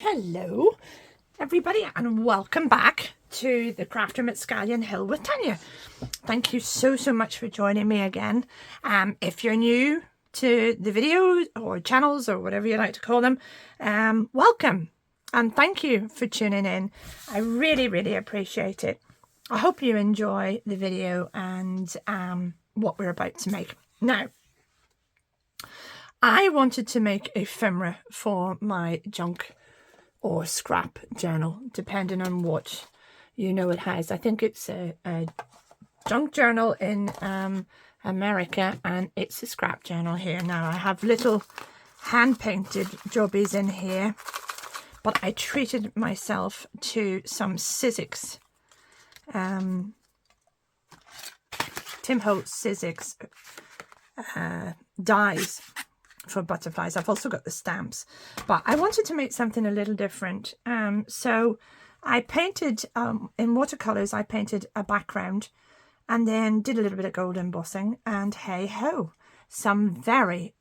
Hello everybody and welcome back to the Craft Room at Scallion Hill with Tanya. Thank you so much for joining me again. If you're new to the videos or channels or whatever you like to call them, welcome and thank you for tuning in. I really appreciate it. I hope you enjoy the video and what we're about to make. Now, I wanted to make a ephemera for my junk or scrap journal, depending on what it has. I think it's a junk journal in America, and it's a scrap journal here. Now I have little hand-painted jobbies in here, but I treated myself to some Sizzix, Tim Holtz Sizzix dies for butterflies. I've also got the stamps, but I wanted to make something a little different. So I painted in watercolors. I painted a background and then did a little bit of gold embossing, and hey ho, some very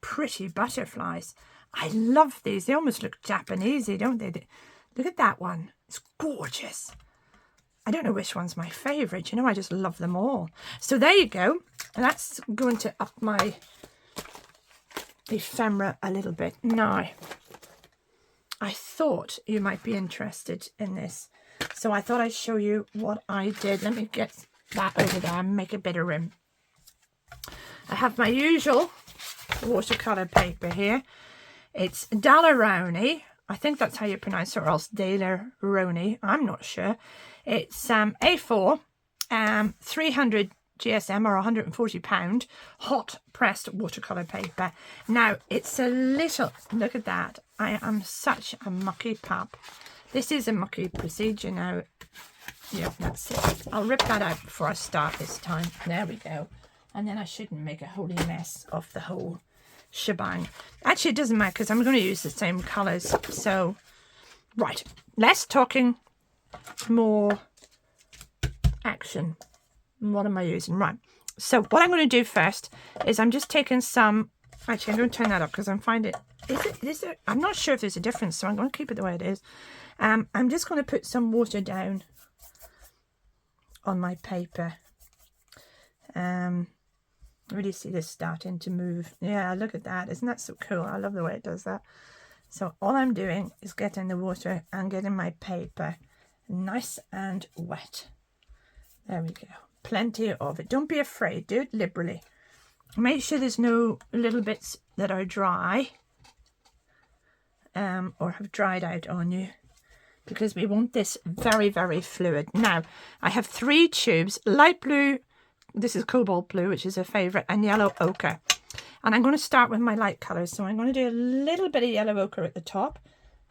pretty butterflies. I love these. They almost look Japanesey, don't they? Look at that one. It's gorgeous. I don't know which one's my favorite. I just love them all. So there you go. That's going to up my ephemera a little bit. Now, I thought you might be interested in this, so I thought I'd show you what I did. Let me get that over there and make a bit of room. I have my usual watercolor paper here. It's Daleroni. I think that's how you pronounce it, or else Daleroni. I'm not sure. It's A4, 300 GSM or £140 hot pressed watercolor paper. Now it's a little, look at that. I am such a mucky pup. This is a mucky procedure now. Yeah, that's it. I'll rip that out before I start this time. There we go. And then I shouldn't make a holy mess of the whole shebang. Actually, it doesn't matter because I'm going to use the same colors. So, right, less talking, more action. What am I using? Right. So what I'm going to do first is I'm just taking some. Actually, I'm going to turn that up because I'm finding it. I'm not sure if there's a difference, so I'm going to keep it the way it is. I'm just going to put some water down on my paper. Really see this starting to move. Yeah, look at that. Isn't that so cool? I love the way it does that. So all I'm doing is getting the water and getting my paper nice and wet. There we go. Plenty of it. Don't be afraid. Do it liberally. Make sure there's no little bits that are dry or have dried out on you, because we want this very fluid. Now, I have 3 tubes, light blue, this is cobalt blue, which is a favourite, and yellow ochre. And I'm going to start with my light colours. So I'm going to do a little bit of yellow ochre at the top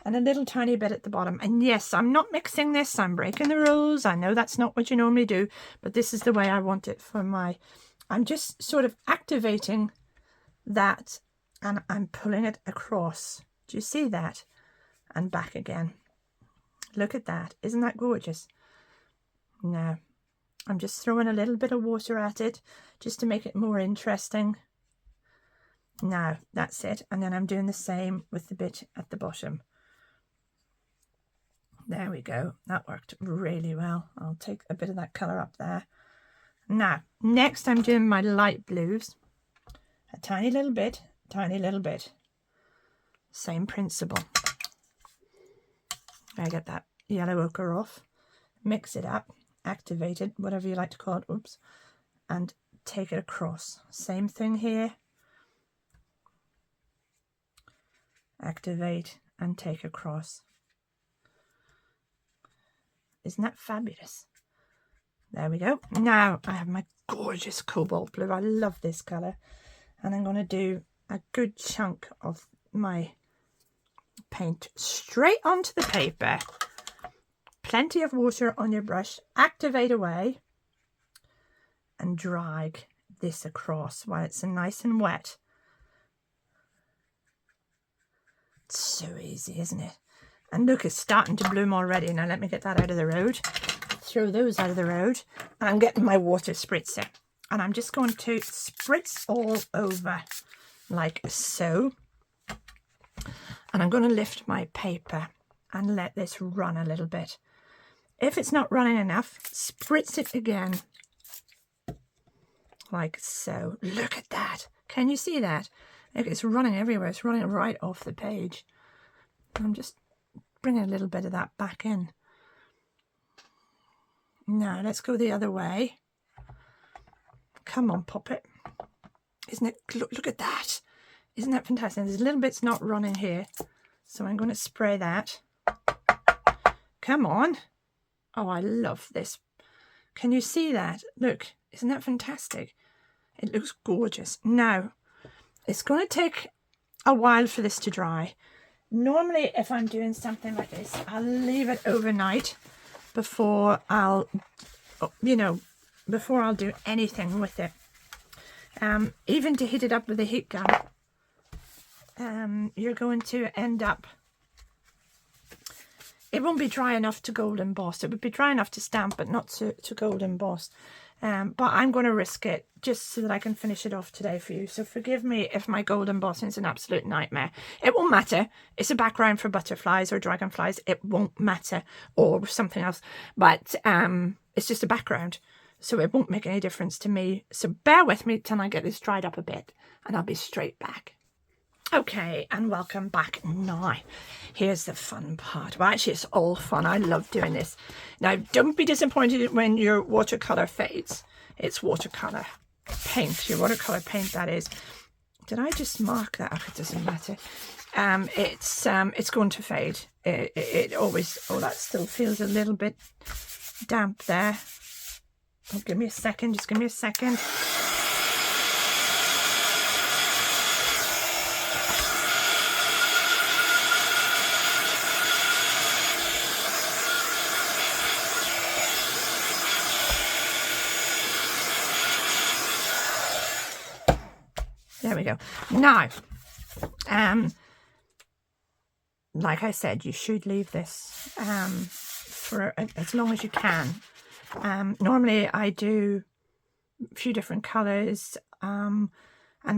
and a little tiny bit at the bottom. And yes, I'm not mixing this. I'm breaking the rules. I know that's not what you normally do, but this is the way I want it for my... I'm just sort of activating that and I'm pulling it across. Do you see that? And back again. Look at that. Isn't that gorgeous? Now, I'm just throwing a little bit of water at it just to make it more interesting. Now, that's it. And then I'm doing the same with the bit at the bottom. There we go. That worked really well. I'll take a bit of that colour up there. Now, next I'm doing my light blues. A tiny little bit, tiny little bit. Same principle. I get that yellow ochre off. Mix it up. Activate it, whatever you like to call it. Oops. And take it across. Same thing here. Activate and take across. Isn't that fabulous? There we go. Now I have my gorgeous cobalt blue. I love this colour. And I'm going to do a good chunk of my paint straight onto the paper. Plenty of water on your brush. Activate away. And drag this across while it's nice and wet. It's so easy, isn't it? And look, it's starting to bloom already. Now let me get that out of the road. Throw those out of the road. And I'm getting my water spritzer. And I'm just going to spritz all over like so. And I'm going to lift my paper and let this run a little bit. If it's not running enough, spritz it again. Like so. Look at that. Can you see that? Look, it's running everywhere. It's running right off the page. I'm just bringing a little bit of that back in. Now, let's go the other way. Come on, pop it. Isn't it? Look at that. Isn't that fantastic? There's little bits not running here. So I'm going to spray that. Come on. Oh, I love this. Can you see that? Look, isn't that fantastic? It looks gorgeous. Now, it's going to take a while for this to dry. Normally, if I'm doing something like this, I'll leave it overnight before I'll, before I'll do anything with it. Even to heat it up with a heat gun, you're going to end up, it won't be dry enough to gold emboss. It would be dry enough to stamp, but not to gold emboss. But I'm going to risk it just so that I can finish it off today for you. So forgive me if my gold embossing is an absolute nightmare. It won't matter. It's a background for butterflies or dragonflies. It won't matter, or something else. But it's just a background. So it won't make any difference to me. So bear with me till I get this dried up a bit, and I'll be straight back. Okay, and welcome back. Now, here's the fun part. Well, actually, it's all fun. I love doing this. Now, don't be disappointed when your watercolor fades. It's watercolor paint, your watercolor paint, that is. Did I just mark that? Oh, it doesn't matter. It's going to fade. It always, oh, that still feels a little bit damp there. Oh, give me a second. Just give me a second. There we go. Now, like I said, you should leave this for as long as you can. Normally I do a few different colours and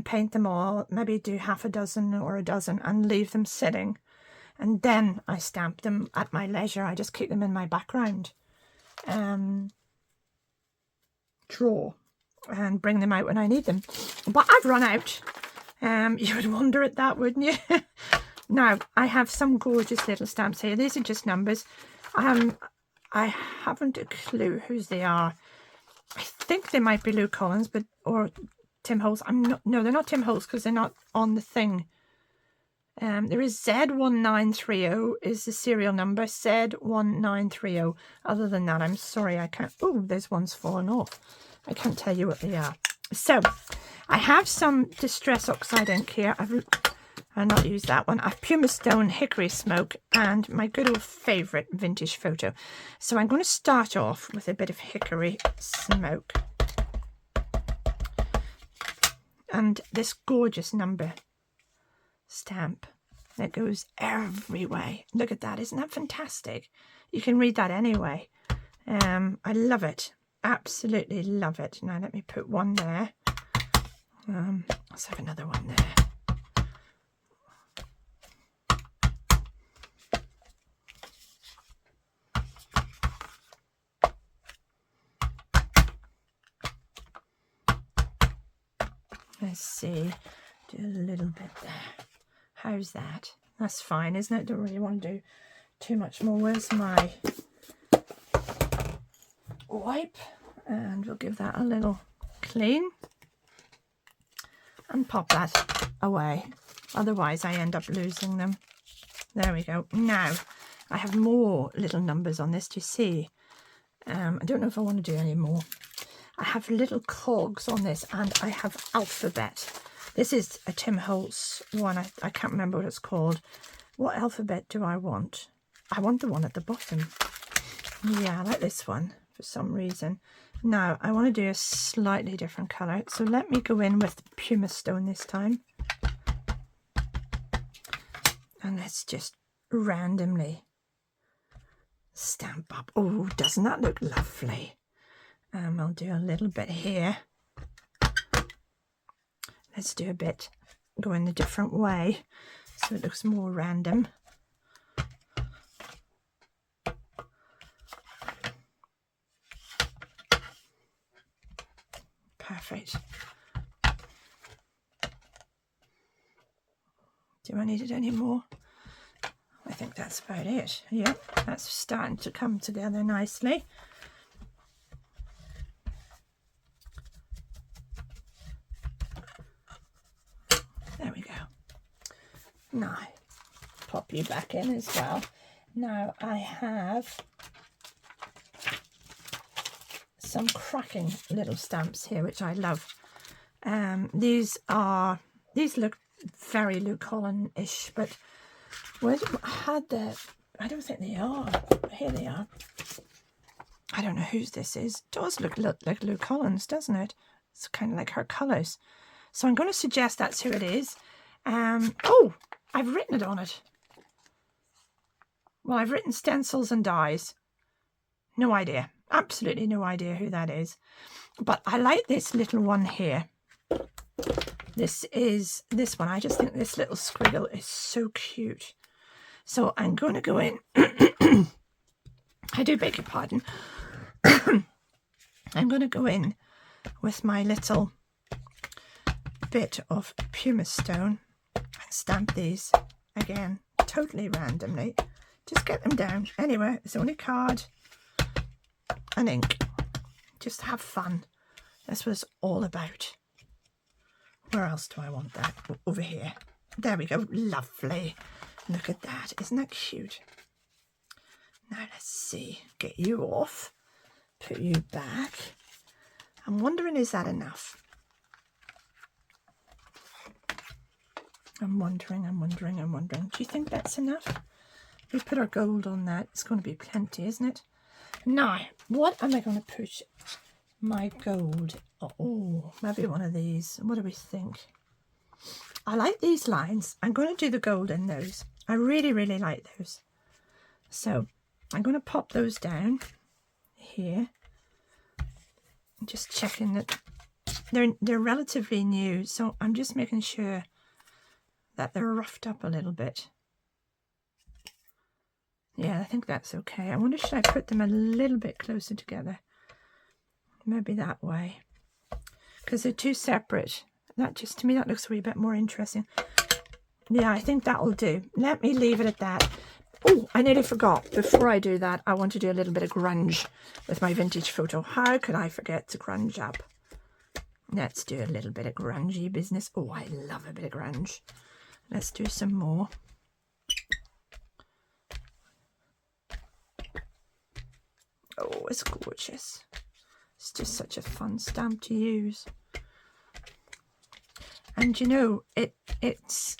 paint them all, maybe do half a dozen or a dozen and leave them sitting. And then I stamp them at my leisure. I just keep them in my background drawer and bring them out when I need them. But I've run out. You would wonder at that, wouldn't you? Now, I have some gorgeous little stamps here. These are just numbers. I haven't a clue whose they are. I think they might be Lou Collins, or Tim Holtz. No, they're not Tim Holtz because they're not on the thing. There is Z1930 is the serial number, Z1930. Other than that, I'm sorry, I can't. Oh, there's one's fallen off. I can't tell you what they are. So, I have some Distress Oxide ink here. I'll not use that one. I have Puma Stone Hickory Smoke and my good old favourite Vintage Photo. So I'm going to start off with a bit of Hickory Smoke. And this gorgeous number stamp that goes every way. Look at that. Isn't that fantastic? You can read that anyway. I love it. Absolutely love it. Now let me put one there. Let's have another one there. Let's see, do a little bit there. How's that? That's fine, isn't it? Don't really want to do too much more. Where's my wipe? And we'll give that a little clean and pop that away. Otherwise I end up losing them. There we go. Now I have more little numbers on this. Do you see? I don't know if I want to do any more. I have little cogs on this, and I have alphabet. This is a Tim Holtz one. I can't remember what it's called. What alphabet do I want? I want the one at the bottom. Yeah, I like this one for some reason. Now, I want to do a slightly different colour. So let me go in with Puma Stone this time. And let's just randomly stamp up. Oh, doesn't that look lovely? I'll do a little bit here. Let's do a bit, go in a different way. so it looks more random. Perfect. Do I need it any more? I think that's about it. Yep, that's starting to come together nicely. There we go. Now, pop you back in as well. Now I have some cracking little stamps here, which I love. These look very Lou Collin-ish, but I don't think they are. Here they are. I don't know whose this is. It does look like Lou Collins, doesn't it? It's kind of like her colours. So I'm going to suggest that's who it is. Oh, I've written it on it. Well, I've written stencils and dies. No idea. Absolutely no idea who that is. But I like this little one here. This is this one. I just think this little squiggle is so cute. So I'm going to go in. I do beg your pardon. I'm going to go in with my little bit of pumice stone and stamp these again, totally randomly. Just get them down anywhere. It's only card and ink. Just have fun. That's what it's all about. Where else do I want that? Over here. There we go. Lovely. Look at that. Isn't that cute? Now let's see. Get you off. Put you back. I'm wondering, is that enough? I'm wondering. Do you think that's enough? We put our gold on that. It's going to be plenty, isn't it? Now, what am I going to put my gold? Oh, maybe one of these. What do we think? I like these lines. I'm going to do the gold in those. I really, really like those. So I'm going to pop those down here. Just checking that they're relatively new. So I'm just making sure that they're roughed up a little bit. Yeah, I think that's okay. I wonder, should I put them a little bit closer together? Maybe that way. Because they're too separate. That just, to me, that looks a wee bit more interesting. Yeah, I think that'll do. Let me leave it at that. Oh, I nearly forgot. Before I do that, I want to do a little bit of grunge with my vintage photo. How could I forget to grunge up? Let's do a little bit of grungy business. Oh, I love a bit of grunge. Let's do some more. Oh, it's gorgeous. It's just such a fun stamp to use. And you know, it's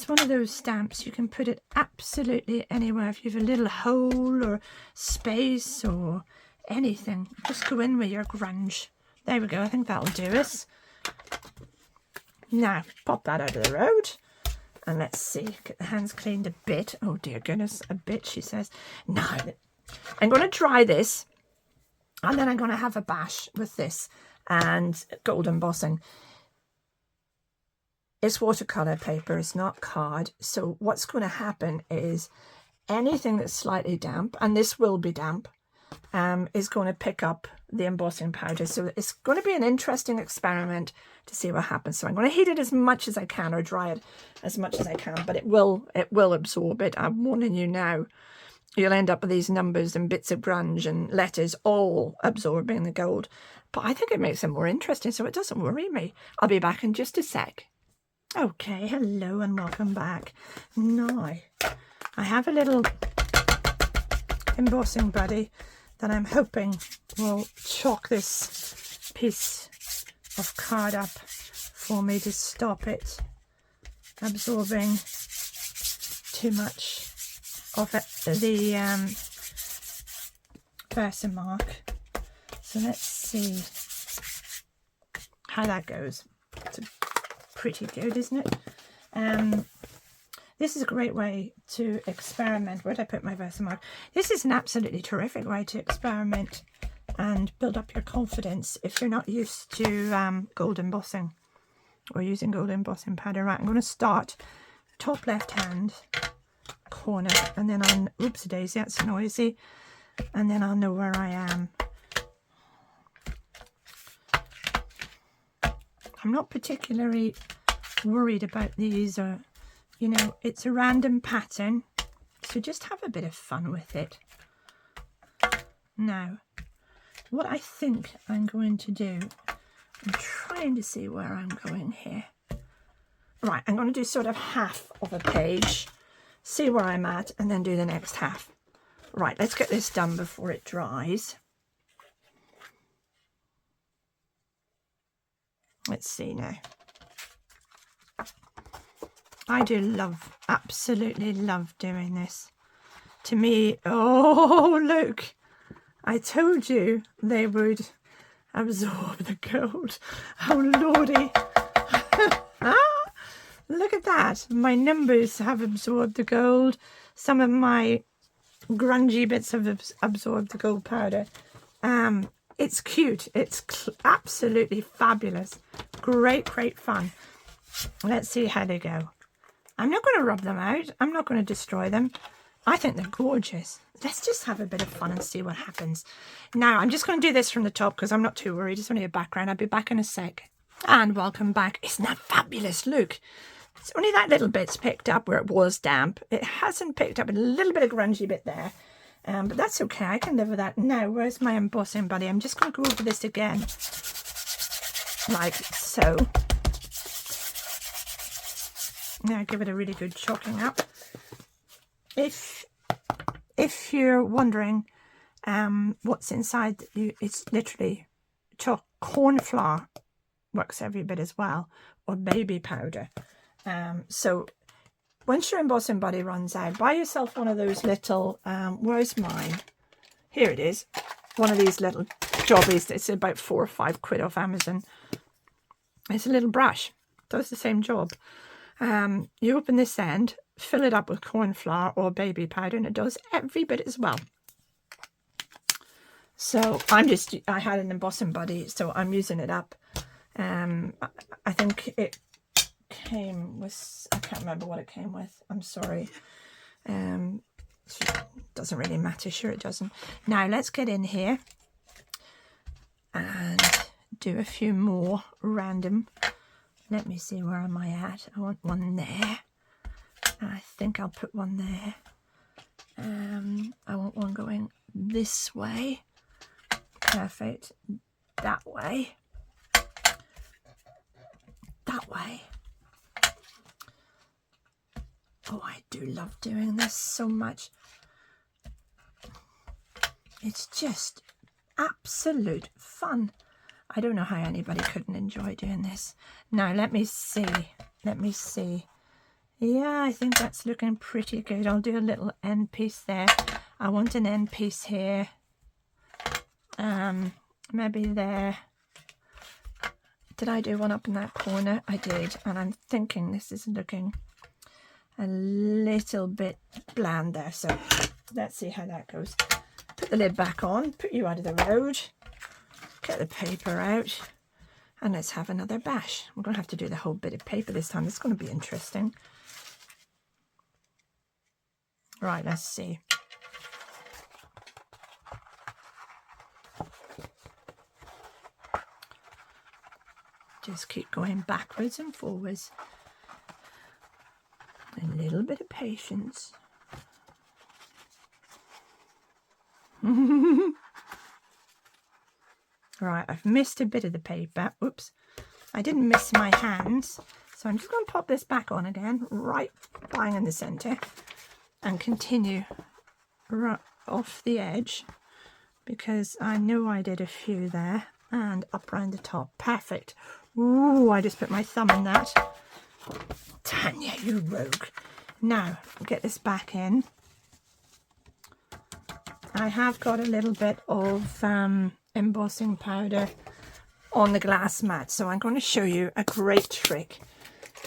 one of those stamps, you can put it absolutely anywhere. If you have a little hole or space or anything, just go in with your grunge. There we go. I think that'll do us. Now, pop that out of the road. And let's see, get the hands cleaned a bit. Oh dear goodness, a bit, she says. Now, I'm going to try this. And then I'm going to have a bash with this and gold embossing. It's watercolor paper, it's not card. So what's going to happen is anything that's slightly damp, and this will be damp, is going to pick up the embossing powder. So it's going to be an interesting experiment to see what happens. So I'm going to heat it as much as I can, or dry it as much as I can, but it will absorb it. I'm warning you now. You'll end up with these numbers and bits of grunge and letters all absorbing the gold. But I think it makes it more interesting, so it doesn't worry me. I'll be back in just a sec. Okay, hello and welcome back. Now, I have a little embossing buddy that I'm hoping will chalk this piece of card up for me to stop it absorbing too much of it, the Versamark. So let's see how that goes. It's pretty good, isn't it? This is a great way to experiment. Where did I put my Versamark? This is an absolutely terrific way to experiment and build up your confidence if you're not used to gold embossing or using gold embossing powder. Right, I'm going to start top left hand corner, and then I'll, oops daisy, that's noisy, and then I'll know where I am. I'm not particularly worried about these, or, you know, it's a random pattern, so just have a bit of fun with it. Now, what I think I'm going to do, I'm trying to see where I'm going here. Right, I'm going to do sort of half of a page, see where I'm at, and then do the next half. Right, let's get this done before it dries. Let's see now. I do love, absolutely love doing this. To me, oh, look, I told you they would absorb the gold. Oh, lordy. Look at that. My numbers have absorbed the gold. Some of my grungy bits have absorbed the gold powder. It's cute. It's absolutely fabulous. Great, great fun. Let's see how they go. I'm not going to rub them out. I'm not going to destroy them. I think they're gorgeous. Let's just have a bit of fun and see what happens. Now, I'm just going to do this from the top because I'm not too worried. It's only a background. I'll be back in a sec. And welcome back. Isn't that fabulous? Look, it's only that little bit's picked up where it was damp. It hasn't picked up a little bit of grungy bit there. But that's okay. I can live with that. Now, where's my embossing buddy? I'm just going to go over this again. Like so. Now give it a really good chalking up. If you're wondering what's inside you, it's literally corn flour. Works every bit as well, or baby powder. So once your embossing buddy runs out, buy yourself one of those little, where's mine? Here it is. One of these little jobbies. It's about 4 or 5 quid off Amazon. It's a little brush. Does the same job. You open this end, fill it up with corn flour or baby powder, and it does every bit as well. So I had an embossing buddy, so I'm using it up. I think it came with, I can't remember what it came with. I'm sorry. Doesn't really matter. Sure it doesn't. Now let's get in here and do a few more random. Let me see, where am I at? I want one there. I think I'll put one there. I want one going this way. Perfect. That way. That way. Oh, I do love doing this so much. It's just absolute fun. I don't know how anybody couldn't enjoy doing this. Now, let me see. Let me see. Yeah, I think that's looking pretty good. I'll do a little end piece there. I want an end piece here. Maybe there. Did I do one up in that corner? I did. And I'm thinking this is looking a little bit bland there. So let's see how that goes. Put the lid back on. Put you out of the road. Get the paper out. And let's have another bash. We're going to have to do the whole bit of paper this time. It's going to be interesting. Right, let's see. Just keep going backwards and forwards. A little bit of patience. Right, I've missed a bit of the paper. Oops, I didn't miss my hands. So I'm just going to pop this back on again, right bang in the centre, and continue right off the edge, because I know I did a few there, and up round the top. Perfect. Ooh, I just put my thumb in that. Tanya, you rogue. Now, get this back in. I have got a little bit of embossing powder on the glass mat, so I'm going to show you a great trick.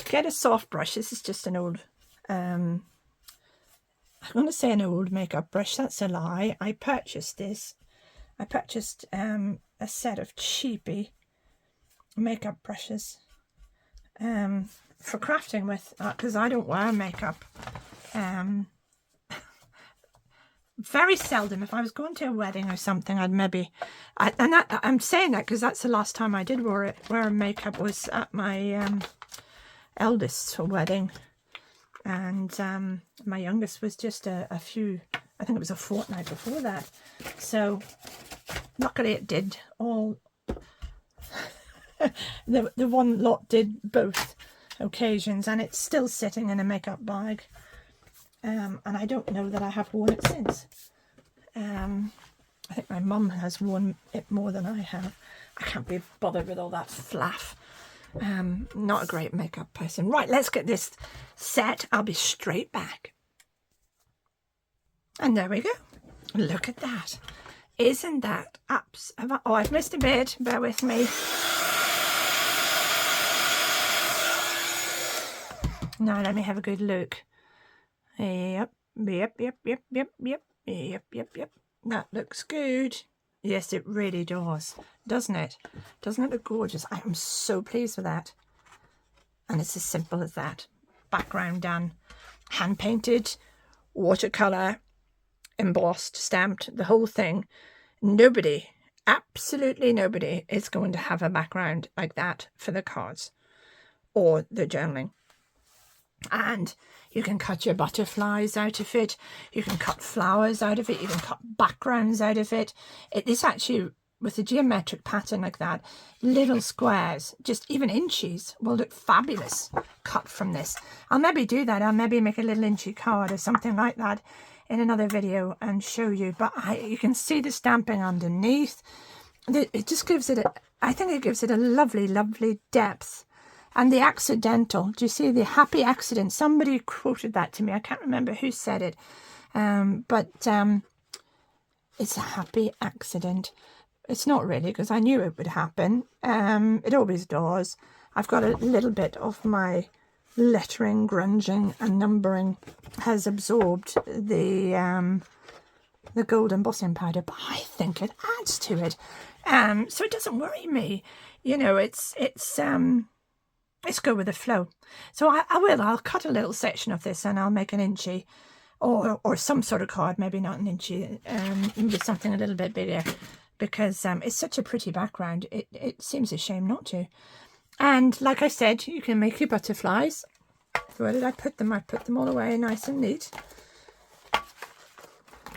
Get a soft brush. This is just an old, I'm going to say an old makeup brush. That's a lie. I purchased this. I purchased a set of cheapy makeup brushes. for crafting with, because I don't wear makeup. Very seldom. If I was going to a wedding or something, I'd maybe, I'm saying that because that's the last time I did wear makeup was at my eldest's wedding, and my youngest was just a few, I think it was a fortnight before that. So luckily it did all. the one lot did both occasions, and it's still sitting in a makeup bag. And I don't know that I have worn it since. I think my mum has worn it more than I have. I can't be bothered with all that fluff. Not a great makeup person. Right, let's get this set. I'll be straight back. And there we go. Look at that. Isn't that apps? Oh, I've missed a bit. Bear with me. Now let me have a good look. Yep. That looks good. Yes, it really does, doesn't it? Doesn't it look gorgeous? I am so pleased with that. And it's as simple as that. Background done, hand painted, watercolor, embossed, stamped, the whole thing. Nobody, absolutely nobody, is going to have a background like that for the cards or the journaling. And you can cut your butterflies out of it. You can cut flowers out of it. You can cut backgrounds out of it. It is actually, with a geometric pattern like that, little squares, just even inches, will look fabulous cut from this. I'll maybe do that. I'll maybe make a little inchy card or something like that in another video and show you. But you can see the stamping underneath. It just gives it, I think it gives it a lovely, lovely depth. And the accidental, do you see the happy accident? Somebody quoted that to me. I can't remember who said it. But it's a happy accident. It's not really, because I knew it would happen. It always does. I've got a little bit of my lettering, grunging and numbering has absorbed the gold embossing powder. But I think it adds to it. So it doesn't worry me. You know, it's go with the flow. So I'll cut a little section of this and I'll make an inchy or some sort of card, maybe not an inchy, maybe something a little bit bigger, because it's such a pretty background. It seems a shame not to. And like I said, you can make your butterflies. Where did I put them? I put them all away nice and neat.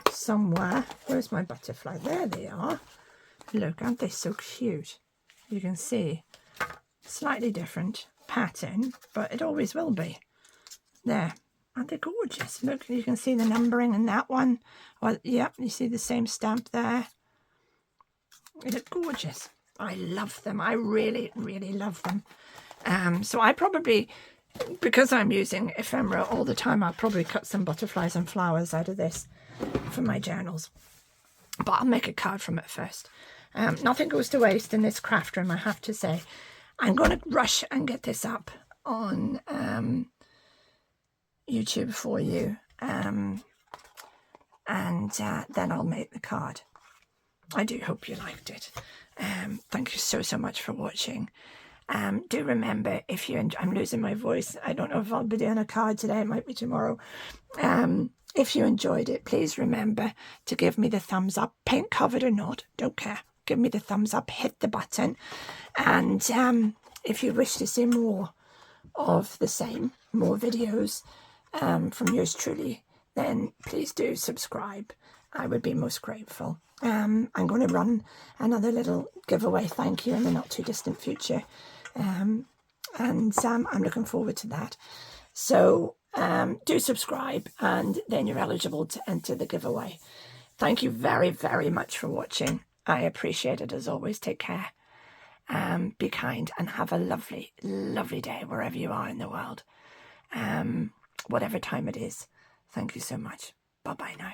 Somewhere. Where's my butterfly? There they are. Look, aren't they so cute? You can see. Slightly different pattern, but it always will be. There, aren't they gorgeous? Look, you can see the numbering in that one. Well, yep, you see the same stamp there. They look gorgeous. I love them. I really, really love them. So I probably, because I'm using ephemera all the time, I'll probably cut some butterflies and flowers out of this for my journals. But I'll make a card from it first. Nothing goes to waste in this craft room, I have to say. I'm going to rush and get this up on YouTube for you. And then I'll make the card. I do hope you liked it. Thank you so much for watching. Do remember, if you enjoy, I'm losing my voice. I don't know if I'll be doing a card today. It might be tomorrow. If you enjoyed it, please remember to give me the thumbs up. Paint covered or not, don't care. Give me the thumbs up, hit the button. And if you wish to see more of the same, more videos from yours truly, then please do subscribe. I would be most grateful. I'm going to run another little giveaway thank you in the not too distant future. And I'm looking forward to that. So do subscribe and then you're eligible to enter the giveaway. Thank you very, very much for watching. I appreciate it as always. Take care. Be kind and have a lovely, lovely day wherever you are in the world. Whatever time it is. Thank you so much. Bye-bye now.